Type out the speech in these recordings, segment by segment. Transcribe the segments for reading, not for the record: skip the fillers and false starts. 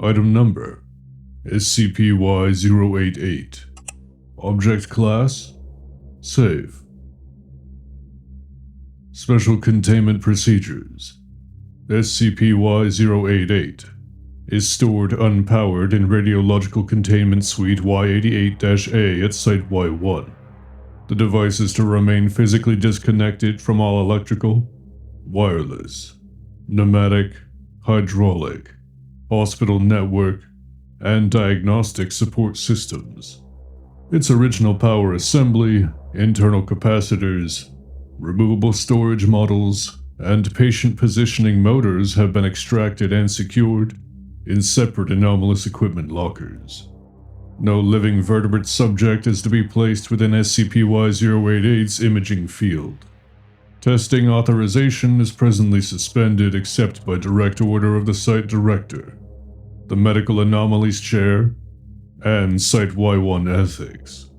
Item number: SCP-Y-088. Object Class: Safe. Special Containment Procedures. SCP-Y-088 is stored unpowered in Radiological Containment Suite Y-88-A at Site Y-1. The device is to remain physically disconnected from all electrical, wireless, pneumatic, hydraulic, hospital network, and diagnostic support systems. Its original power assembly, internal capacitors, removable storage models, and patient positioning motors have been extracted and secured in separate anomalous equipment lockers. No living vertebrate subject is to be placed within SCP-Y-088's imaging field. Testing authorization is presently suspended except by direct order of the Site Director, the Medical Anomalies Chair, and Site Y1 Ethics.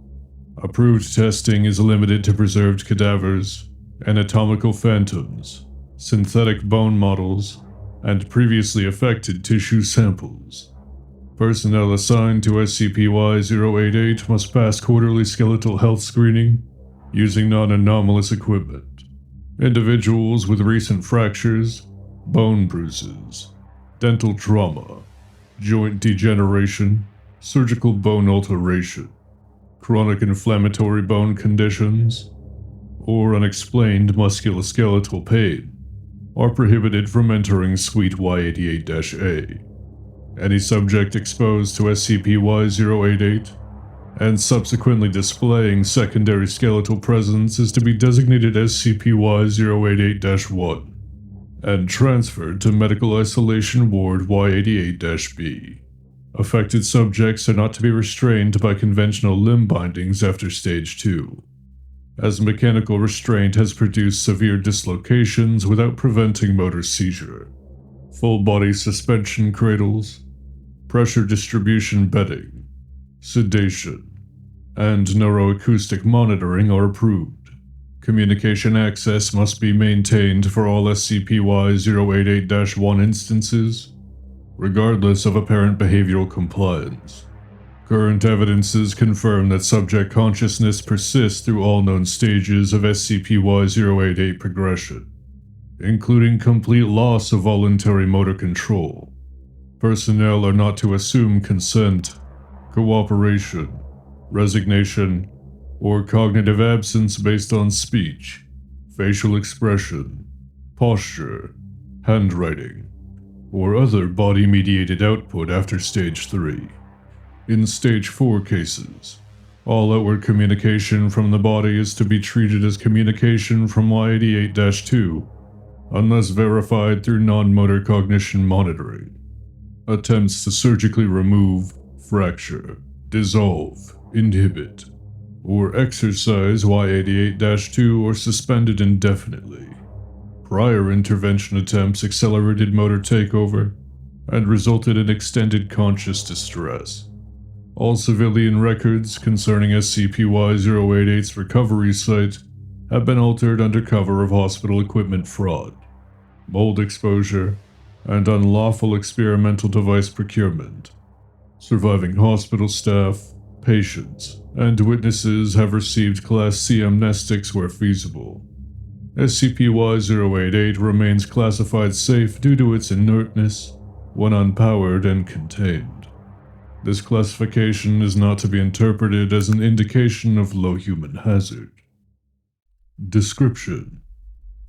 Approved testing is limited to preserved cadavers, anatomical phantoms, synthetic bone models, and previously affected tissue samples. Personnel assigned to SCP-Y-088 must pass quarterly skeletal health screening using non-anomalous equipment. Individuals with recent fractures, bone bruises, dental trauma, joint degeneration, surgical bone alteration, chronic inflammatory bone conditions, or unexplained musculoskeletal pain are prohibited from entering Suite Y-88-A. Any subject exposed to SCP-Y-088 and subsequently displaying secondary skeletal presence is to be designated SCP-Y-088-1 and transferred to Medical Isolation Ward Y-88-B. Affected subjects are not to be restrained by conventional limb bindings after Stage 2, as mechanical restraint has produced severe dislocations without preventing motor seizure. Full-body suspension cradles, pressure distribution bedding, sedation, and neuroacoustic monitoring are approved. Communication access must be maintained for all SCP-Y-088-1 instances, regardless of apparent behavioral compliance. Current evidences confirm that subject consciousness persists through all known stages of SCP-Y-088 progression, including complete loss of voluntary motor control. Personnel are not to assume consent, cooperation, resignation, or cognitive absence based on speech, facial expression, posture, handwriting, or other body-mediated output after Stage 3. In Stage 4 cases, all outward communication from the body is to be treated as communication from Y-88-2, unless verified through non-motor cognition monitoring. Attempts to surgically remove, fracture, dissolve, inhibit, or exercise Y-88-2 are suspended indefinitely. Prior intervention attempts accelerated motor takeover and resulted in extended conscious distress. All civilian records concerning SCP-Y-088's recovery site have been altered under cover of hospital equipment fraud, mold exposure, and unlawful experimental device procurement. Surviving hospital staff, patients, and witnesses have received Class C amnestics where feasible. SCP-Y-088 remains classified safe due to its inertness when unpowered and contained. This classification is not to be interpreted as an indication of low human hazard. Description: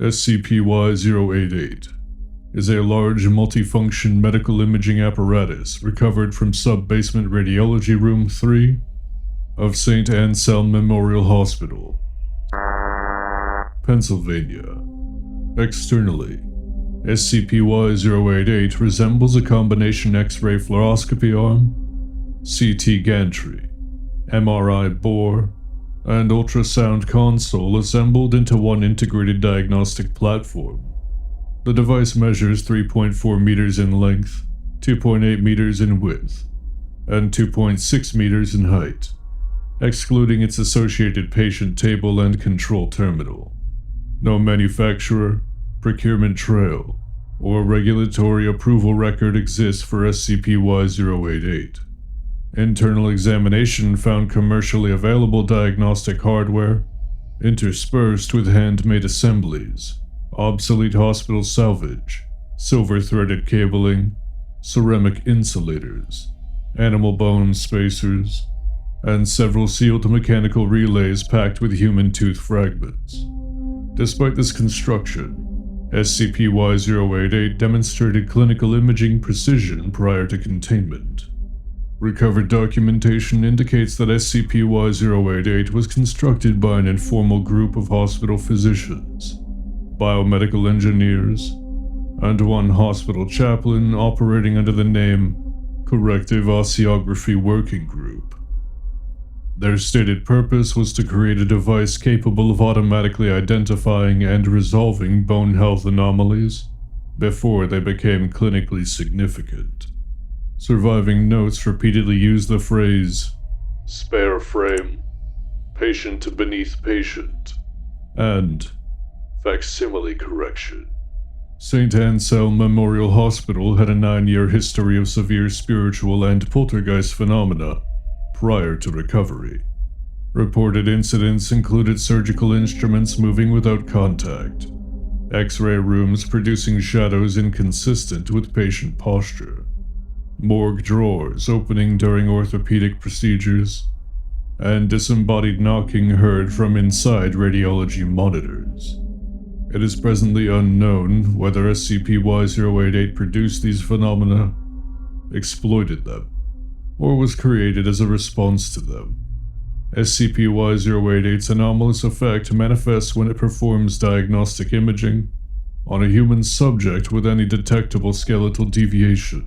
SCP-Y-088 is a large multifunction medical imaging apparatus recovered from Sub-Basement Radiology Room 3 of St. Anselm Memorial Hospital, Pennsylvania. Externally, SCP-Y-088 resembles a combination X-ray fluoroscopy arm, CT gantry, MRI bore, and ultrasound console assembled into one integrated diagnostic platform. The device measures 3.4 meters in length, 2.8 meters in width, and 2.6 meters in height, excluding its associated patient table and control terminal. No manufacturer, procurement trail, or regulatory approval record exists for SCP-Y-088. Internal examination found commercially available diagnostic hardware, interspersed with handmade assemblies, obsolete hospital salvage, silver-threaded cabling, ceramic insulators, animal bone spacers, and several sealed mechanical relays packed with human tooth fragments. Despite this construction, SCP-Y-088 demonstrated clinical imaging precision prior to containment. Recovered documentation indicates that SCP-Y-088 was constructed by an informal group of hospital physicians, biomedical engineers, and one hospital chaplain operating under the name Corrective Osteography Working Group. Their stated purpose was to create a device capable of automatically identifying and resolving bone health anomalies before they became clinically significant. Surviving notes repeatedly use the phrase, "spare frame," "patient beneath patient," and "facsimile correction." St. Anselm Memorial Hospital had a 9-year history of severe spiritual and poltergeist phenomena prior to recovery. Reported incidents included surgical instruments moving without contact, X-ray rooms producing shadows inconsistent with patient posture, morgue drawers opening during orthopedic procedures, and disembodied knocking heard from inside radiology monitors. It is presently unknown whether SCP-Y-088 produced these phenomena, exploited them, or was created as a response to them. SCP-Y-088's anomalous effect manifests when it performs diagnostic imaging on a human subject with any detectable skeletal deviation.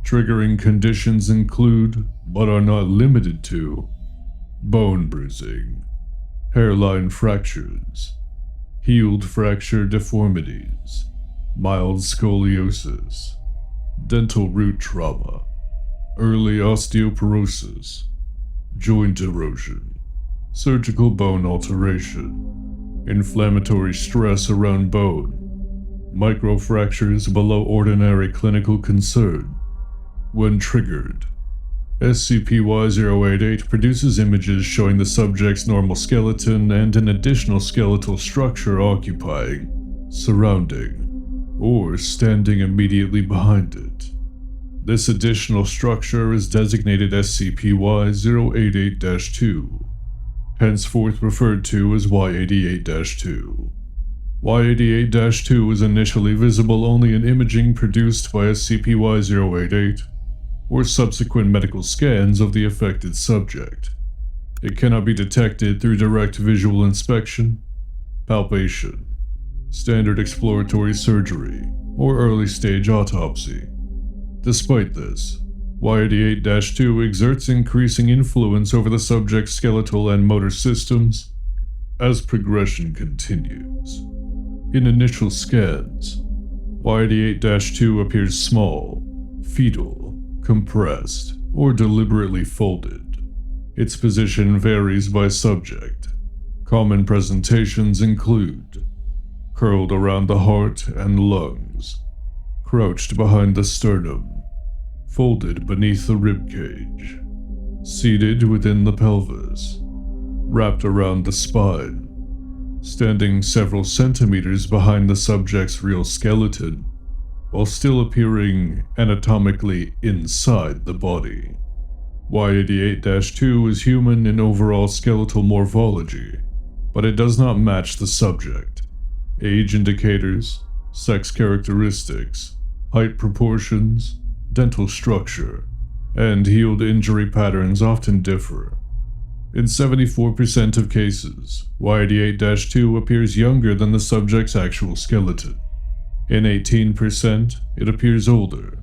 Triggering conditions include, but are not limited to, bone bruising, hairline fractures, healed fracture deformities, mild scoliosis, dental root trauma, early osteoporosis, joint erosion, surgical bone alteration, inflammatory stress around bone, microfractures below ordinary clinical concern. When triggered, SCP-Y-088 produces images showing the subject's normal skeleton and an additional skeletal structure occupying, surrounding, or standing immediately behind it. This additional structure is designated SCP-Y-088-2, henceforth referred to as Y-88-2. Y-88-2 is initially visible only in imaging produced by SCP-Y-088 or subsequent medical scans of the affected subject. It cannot be detected through direct visual inspection, palpation, standard exploratory surgery, or early-stage autopsy. Despite this, Y-88-2 exerts increasing influence over the subject's skeletal and motor systems as progression continues. In initial scans, Y-88-2 appears small, fetal, compressed, or deliberately folded. Its position varies by subject. Common presentations include curled around the heart and lungs, crouched behind the sternum, folded beneath the rib cage, seated within the pelvis, wrapped around the spine, standing several centimeters behind the subject's real skeleton, while still appearing anatomically inside the body. Y-88-2 is human in overall skeletal morphology, but it does not match the subject. Age indicators, sex characteristics, height proportions, dental structure, and healed injury patterns often differ. In 74% of cases, Y-88-2 appears younger than the subject's actual skeleton. In 18%, it appears older.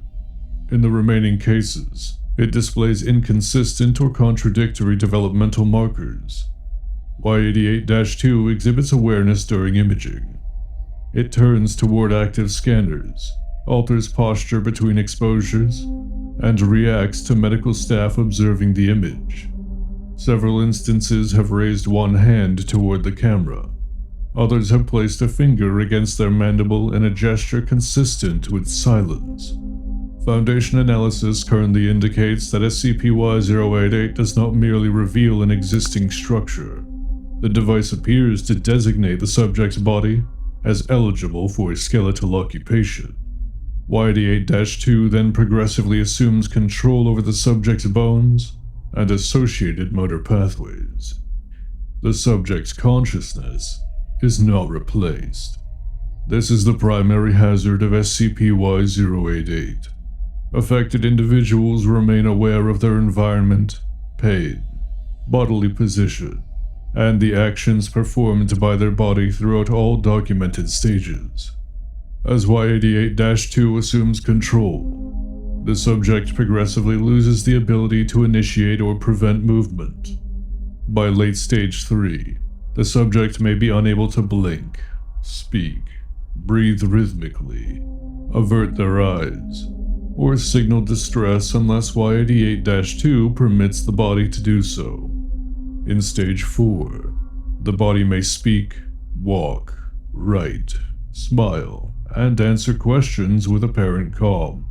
In the remaining cases, it displays inconsistent or contradictory developmental markers. Y-88-2 exhibits awareness during imaging. It turns toward active scanners, alters posture between exposures, and reacts to medical staff observing the image. Several instances have raised one hand toward the camera. Others have placed a finger against their mandible in a gesture consistent with silence. Foundation analysis currently indicates that SCP-Y-088 does not merely reveal an existing structure. The device appears to designate the subject's body as eligible for a skeletal occupation. Y-88-2 then progressively assumes control over the subject's bones and associated motor pathways. The subject's consciousness is not replaced. This is the primary hazard of SCP-Y-088. Affected individuals remain aware of their environment, pain, bodily position, and the actions performed by their body throughout all documented stages. As Y-88-2 assumes control, the subject progressively loses the ability to initiate or prevent movement. By late stage 3, the subject may be unable to blink, speak, breathe rhythmically, avert their eyes, or signal distress unless Y-88-2 permits the body to do so. In stage 4, the body may speak, walk, write, smile, and answer questions with apparent calm.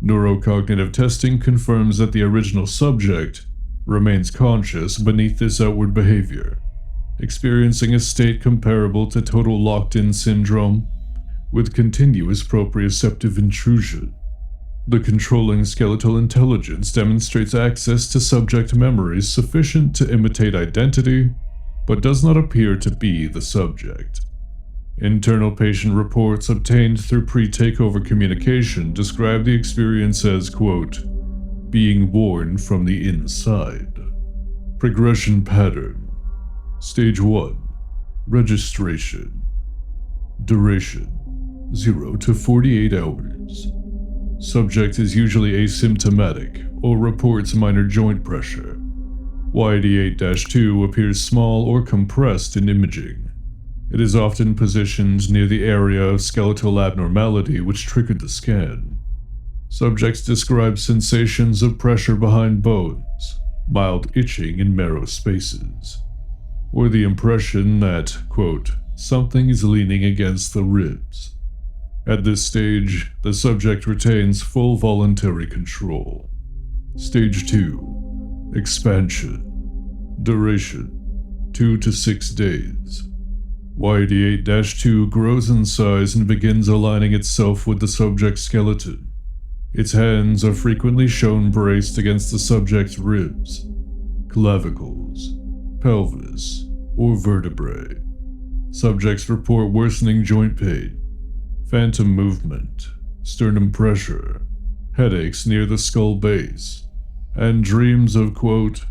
Neurocognitive testing confirms that the original subject remains conscious beneath this outward behavior, experiencing a state comparable to total locked-in syndrome, with continuous proprioceptive intrusion. The controlling skeletal intelligence demonstrates access to subject memories sufficient to imitate identity, but does not appear to be the subject. Internal patient reports obtained through pre-takeover communication describe the experience as, quote, being worn from the inside. Progression pattern. Stage 1. Registration. Duration: 0 to 48 hours. Subject is usually asymptomatic or reports minor joint pressure. Y-88-2 appears small or compressed in imaging. It is often positioned near the area of skeletal abnormality which triggered the scan. Subjects describe sensations of pressure behind bones, mild itching in marrow spaces, or the impression that, quote, something is leaning against the ribs. At this stage, the subject retains full voluntary control. Stage 2. Expansion. Duration: 2 to 6 days. Y-88-2 grows in size and begins aligning itself with the subject's skeleton. Its hands are frequently shown braced against the subject's ribs, clavicles, pelvis, or vertebrae. Subjects report worsening joint pain, phantom movement, sternum pressure, headaches near the skull base, and dreams of, quote,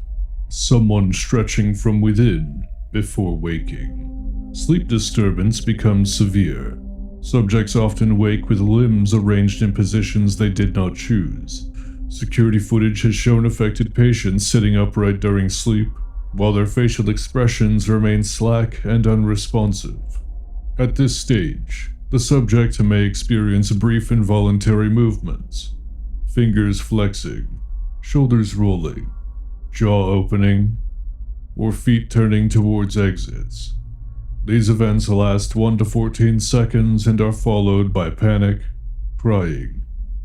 someone stretching from within before waking. Sleep disturbance becomes severe. Subjects often wake with limbs arranged in positions they did not choose. Security footage has shown affected patients sitting upright during sleep, while their facial expressions remain slack and unresponsive. At this stage, the subject may experience brief involuntary movements, fingers flexing, shoulders rolling, jaw opening, or feet turning towards exits. These events last 1 to 14 seconds and are followed by panic, crying,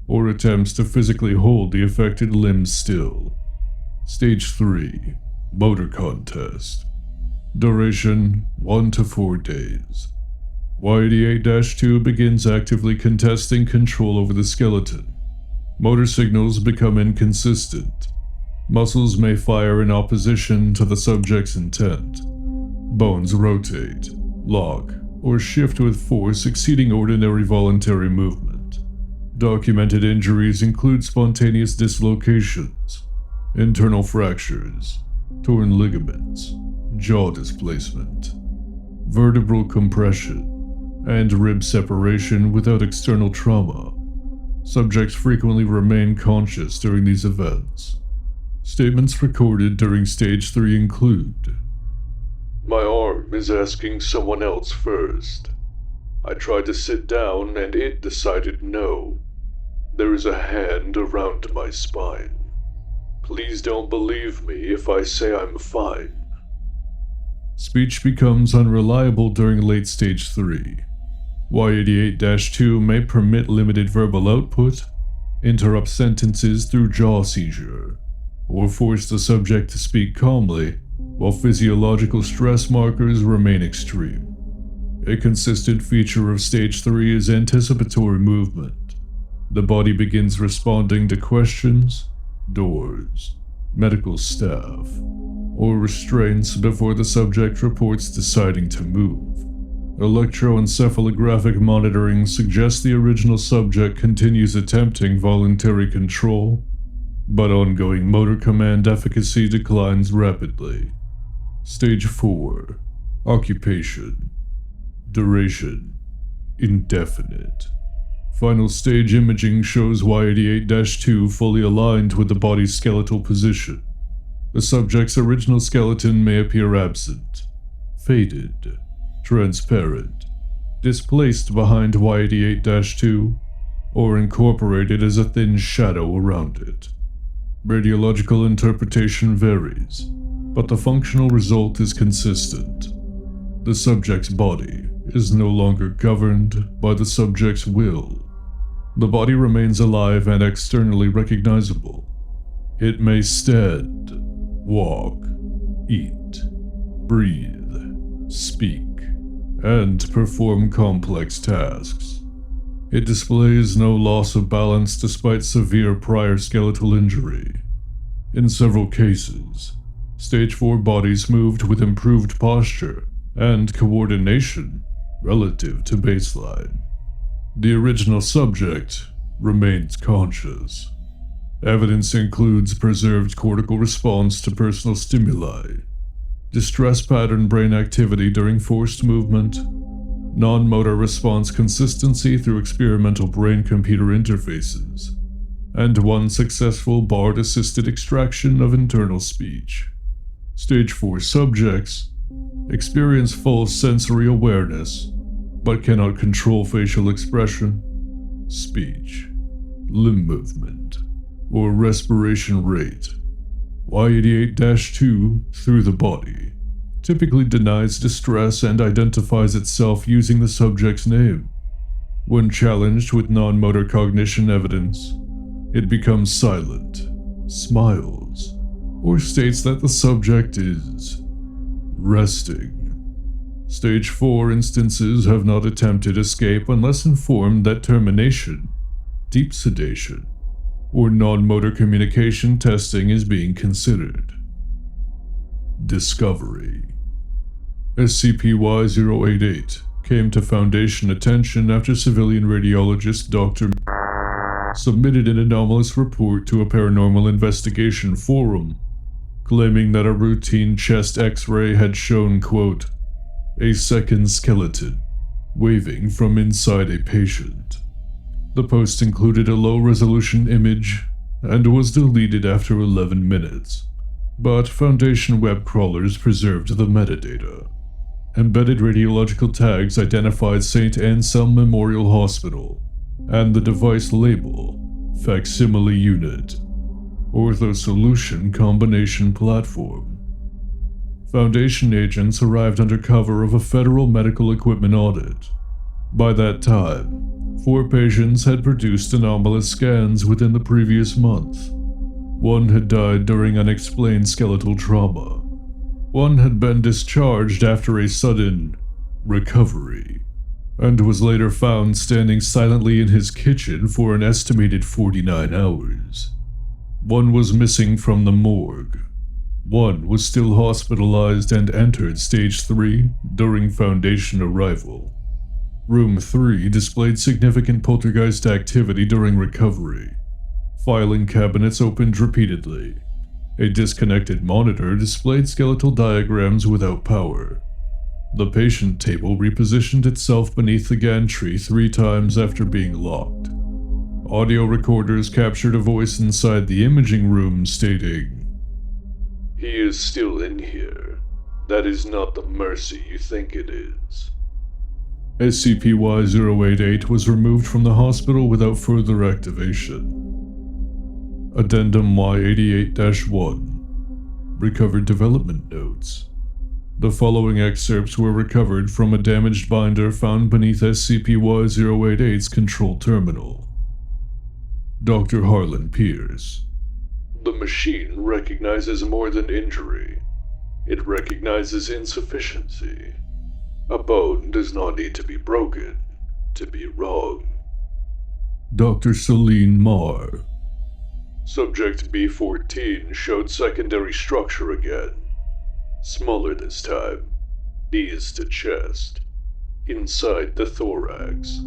or attempts to physically hold the affected limbs still. Stage 3. Motor contest. Duration: 1 to 4 days. Y-88-2 begins actively contesting control over the skeleton. Motor signals become inconsistent. Muscles may fire in opposition to the subject's intent. Bones rotate, lock, or shift with force exceeding ordinary voluntary movement. Documented injuries include spontaneous dislocations, internal fractures, torn ligaments, jaw displacement, vertebral compression, and rib separation without external trauma. Subjects frequently remain conscious during these events. Statements recorded during Stage 3 include: my arm is asking someone else first. I tried to sit down and it decided no. There is a hand around my spine. Please don't believe me if I say I'm fine. Speech becomes unreliable during late stage 3. Y-88-2 may permit limited verbal output, interrupt sentences through jaw seizure, or force the subject to speak calmly while physiological stress markers remain extreme. A consistent feature of Stage 3 is anticipatory movement. The body begins responding to questions, doors, medical staff, or restraints before the subject reports deciding to move. Electroencephalographic monitoring suggests the original subject continues attempting voluntary control, but ongoing motor command efficacy declines rapidly. Stage 4. Occupation. Duration. Indefinite. Final stage imaging shows Y-88-2 fully aligned with the body's skeletal position. The subject's original skeleton may appear absent, faded, transparent, displaced behind Y-88-2, or incorporated as a thin shadow around it. Radiological interpretation varies, but the functional result is consistent. The subject's body is no longer governed by the subject's will. The body remains alive and externally recognizable. It may stand, walk, eat, breathe, speak, and perform complex tasks. It displays no loss of balance despite severe prior skeletal injury. In several cases, Stage 4 bodies moved with improved posture and coordination relative to baseline. The original subject remains conscious. Evidence includes preserved cortical response to personal stimuli, distress pattern brain activity during forced movement, non-motor response consistency through experimental brain-computer interfaces, and one successful BARD-assisted extraction of internal speech. Stage 4 subjects experience full sensory awareness, but cannot control facial expression, speech, limb movement, or respiration rate. Y-88-2 through the body typically denies distress and identifies itself using the subject's name. When challenged with non-motor cognition evidence, it becomes silent, smiles, or states that the subject is resting. Stage 4 instances have not attempted escape unless informed that termination, deep sedation, or non-motor communication testing is being considered. Discovery. SCP-Y-088 came to Foundation attention after civilian radiologist Dr. submitted an anomalous report to a paranormal investigation forum, claiming that a routine chest X-ray had shown, quote, a second skeleton waving from inside a patient. The post included a low-resolution image and was deleted after 11 minutes, but Foundation web crawlers preserved the metadata. Embedded radiological tags identified St. Anselm Memorial Hospital and the device label Facsimile Unit, Ortho-Solution Combination Platform. Foundation agents arrived under cover of a federal medical equipment audit. By that time, 4 patients had produced anomalous scans within the previous month. 1 had died during unexplained skeletal trauma. 1 had been discharged after a sudden recovery, and was later found standing silently in his kitchen for an estimated 49 hours. 1 was missing from the morgue. 1 was still hospitalized and entered Stage 3 during Foundation arrival. Room 3 displayed significant poltergeist activity during recovery. Filing cabinets opened repeatedly. A disconnected monitor displayed skeletal diagrams without power. The patient table repositioned itself beneath the gantry 3 times after being locked. Audio recorders captured a voice inside the imaging room stating, "He is still in here. That is not the mercy you think it is." SCP-Y-088 was removed from the hospital without further activation. Addendum Y-88-1. Recovered development notes. The following excerpts were recovered from a damaged binder found beneath SCP-Y-088's control terminal. Dr. Harlan Pierce. The machine recognizes more than injury. It recognizes insufficiency. A bone does not need to be broken to be wrong. Dr. Celine Marr. Subject B-14 showed secondary structure again. Smaller this time. Knees to chest. Inside the thorax.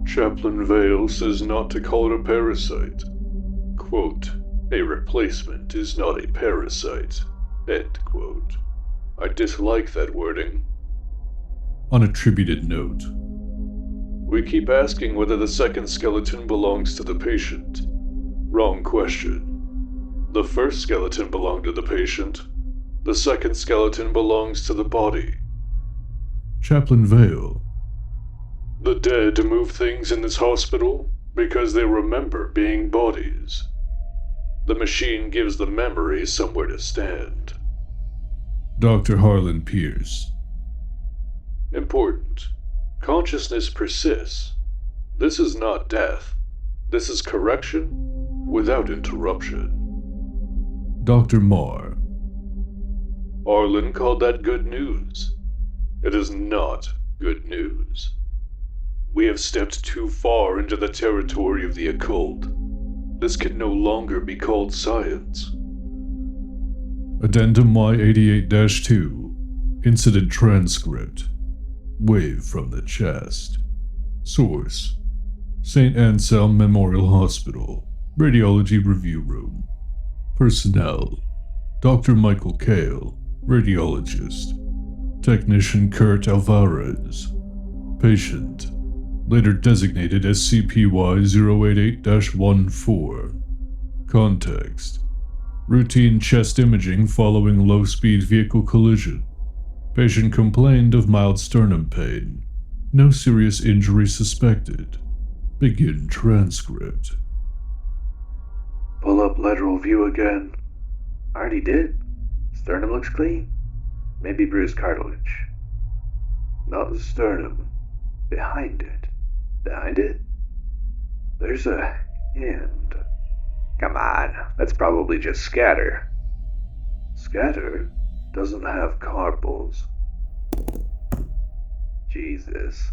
Chaplain Vale says not to call it a parasite. Quote, a replacement is not a parasite. End quote. I dislike that wording. Unattributed note. We keep asking whether the second skeleton belongs to the patient. Wrong question. The first skeleton belonged to the patient. The second skeleton belongs to the body. Chaplain Vale. The dead move things in this hospital because they remember being bodies. The machine gives the memory somewhere to stand. Dr. Harlan Pierce. Important. Consciousness persists. This is not death. This is correction without interruption. Dr. Marr. Arlen called that good news. It is not good news. We have stepped too far into the territory of the occult. This can no longer be called science. Addendum Y-88-2. Incident transcript. Wave from the chest. Source: St. Anselm Memorial Hospital. Radiology Review Room. Personnel: Dr. Michael Kale, Radiologist. Technician Kurt Alvarez. Patient: later designated SCP-Y-088-14. Context: routine chest imaging following low-speed vehicle collision. Patient complained of mild sternum pain. No serious injury suspected. Begin transcript. Pull up lateral view again. Already did. Sternum looks clean. Maybe bruised cartilage. Not the sternum. Behind it. Behind it? There's a hand. Come on, that's probably just scatter. Scatter doesn't have carpals. Jesus.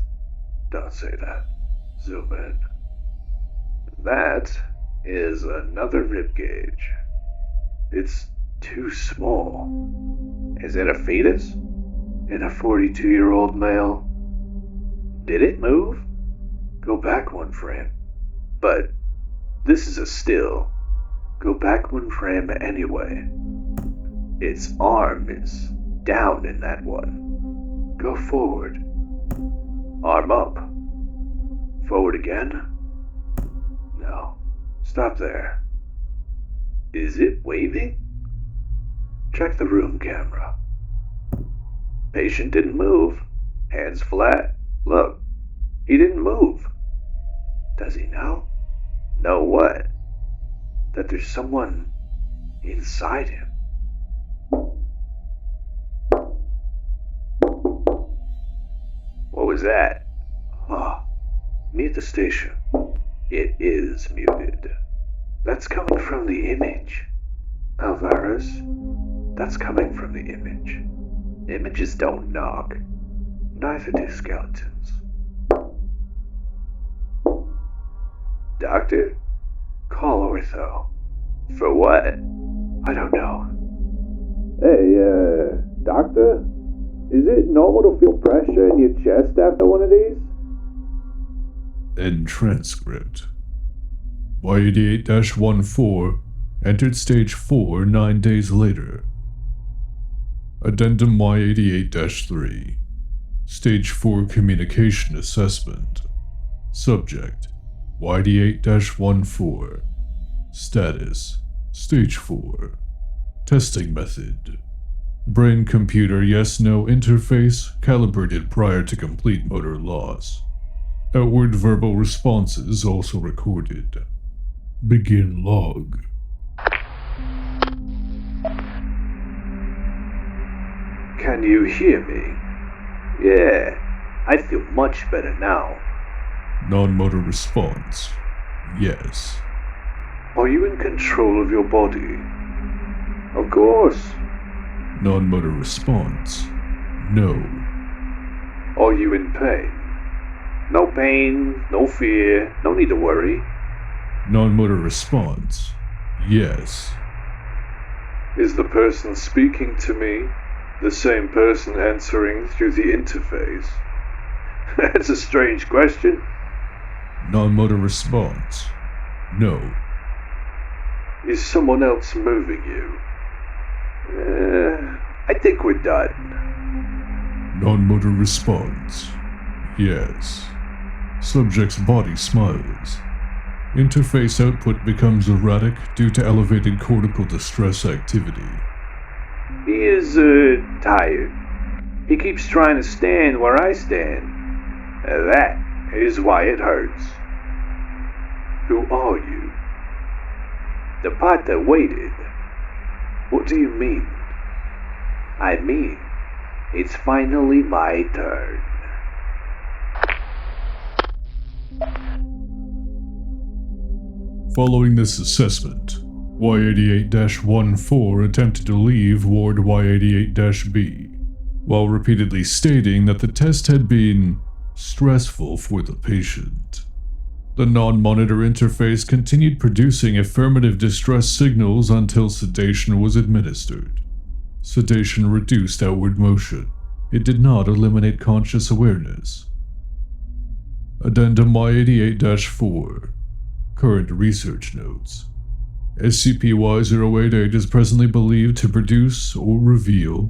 Don't say that. Zoom in. That is another ribcage. It's too small. Is it a fetus? In a 42-year-old male? Did it move? Go back one frame. But this is a still. Go back one frame anyway. Its arm is down in that one. Go forward. Arm up. Forward again? No. Stop there. Is it waving? Check the room camera. Patient didn't move. Hands flat. Look. He didn't move. Does he know? Know what? That there's someone inside him. What was that? Me at the station. It is muted. That's coming from the image. Alvarez, that's coming from the image. Images don't knock. Neither do skeletons. Doctor? Call ortho. For what? I don't know. Hey, doctor? Is it normal to feel pressure in your chest after one of these? End transcript. Y-88-14 entered stage 4 9 days later. Addendum Y-88-3. Stage 4 communication assessment. Subject: Y-88-14. Status: Stage 4. Testing method: brain-computer yes-no interface calibrated prior to complete motor loss. Outward verbal responses also recorded. Begin log. Can you hear me? Yeah, I feel much better now. Non-motor response. Yes. Are you in control of your body? Of course. Non-motor response. No. Are you in pain? No pain, no fear, no need to worry. Non-motor response. Yes. Is the person speaking to me the same person answering through the interface? That's a strange question. Non-motor response. No. Is someone else moving you? I think we're done. Non-motor response. Yes. Subject's body smiles. Interface output becomes erratic due to elevated cortical distress activity. He is, tired. He keeps trying to stand where I stand. That is why it hurts. Who are you? The part that waited. What do you mean? I mean, it's finally my turn. Following this assessment, Y-88-14 attempted to leave Ward Y-88-B, while repeatedly stating that the test had been stressful for the patient. The non-monitor interface continued producing affirmative distress signals until sedation was administered. Sedation reduced outward motion. It did not eliminate conscious awareness. Addendum Y-88-4. Current research notes. SCP-Y-088 is presently believed to produce or reveal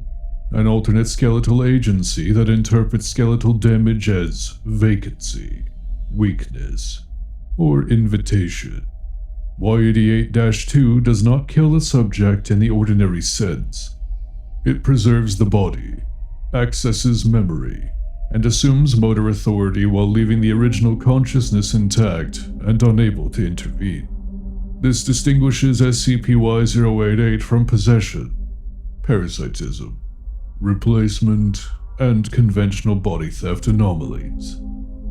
an alternate skeletal agency that interprets skeletal damage as vacancy, weakness, or invitation. Y-88-2 does not kill the subject in the ordinary sense. It preserves the body, accesses memory, and assumes motor authority while leaving the original consciousness intact and unable to intervene. This distinguishes SCP-Y-088 from possession, parasitism, replacement, and conventional body theft anomalies.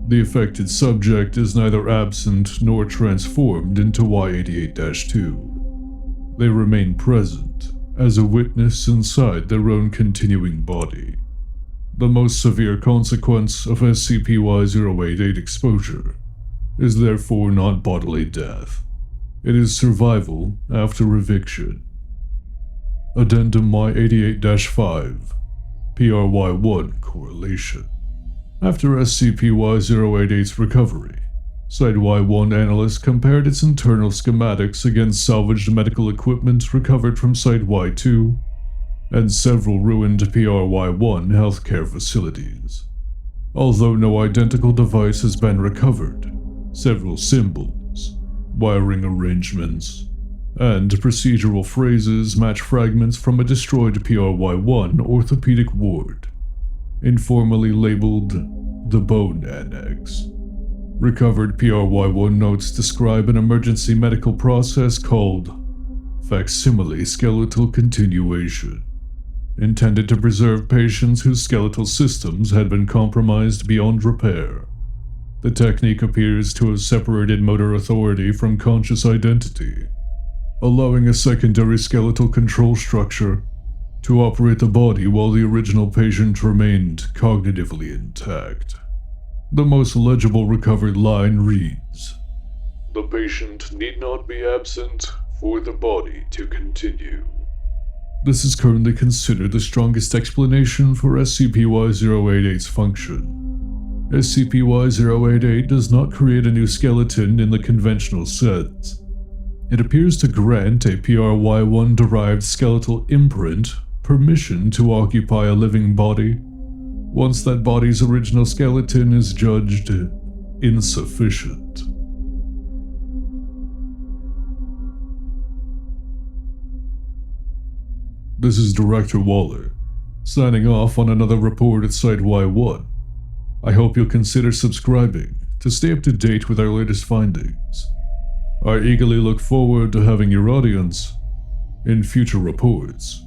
The affected subject is neither absent nor transformed into Y-88-2. They remain present as a witness inside their own continuing body. The most severe consequence of SCP-Y-088 exposure is therefore not bodily death. It is survival after eviction. Addendum Y-88-5. PRY-1 correlation. After SCP-Y-088's recovery, Site-Y-1 analysts compared its internal schematics against salvaged medical equipment recovered from Site-Y-2 and several ruined PRY-1 healthcare facilities. Although no identical device has been recovered, several symbols, wiring arrangements, and procedural phrases match fragments from a destroyed PRY-1 orthopedic ward, informally labeled the Bone Annex. Recovered PRY-1 notes describe an emergency medical process called Facsimile skeletal continuation, intended to preserve patients whose skeletal systems had been compromised beyond repair. The technique appears to have separated motor authority from conscious identity, allowing a secondary skeletal control structure to operate the body while the original patient remained cognitively intact. The most legible recovered line reads, "The patient need not be absent for the body to continue." This is currently considered the strongest explanation for SCP-Y-088's function. SCP-Y-088 does not create a new skeleton in the conventional sense. It appears to grant a PRY-1-derived skeletal imprint permission to occupy a living body, once that body's original skeleton is judged insufficient. This is Director Waller, signing off on another report at Site-Y-1. I hope you'll consider subscribing to stay up to date with our latest findings. I eagerly look forward to having your audience in future reports.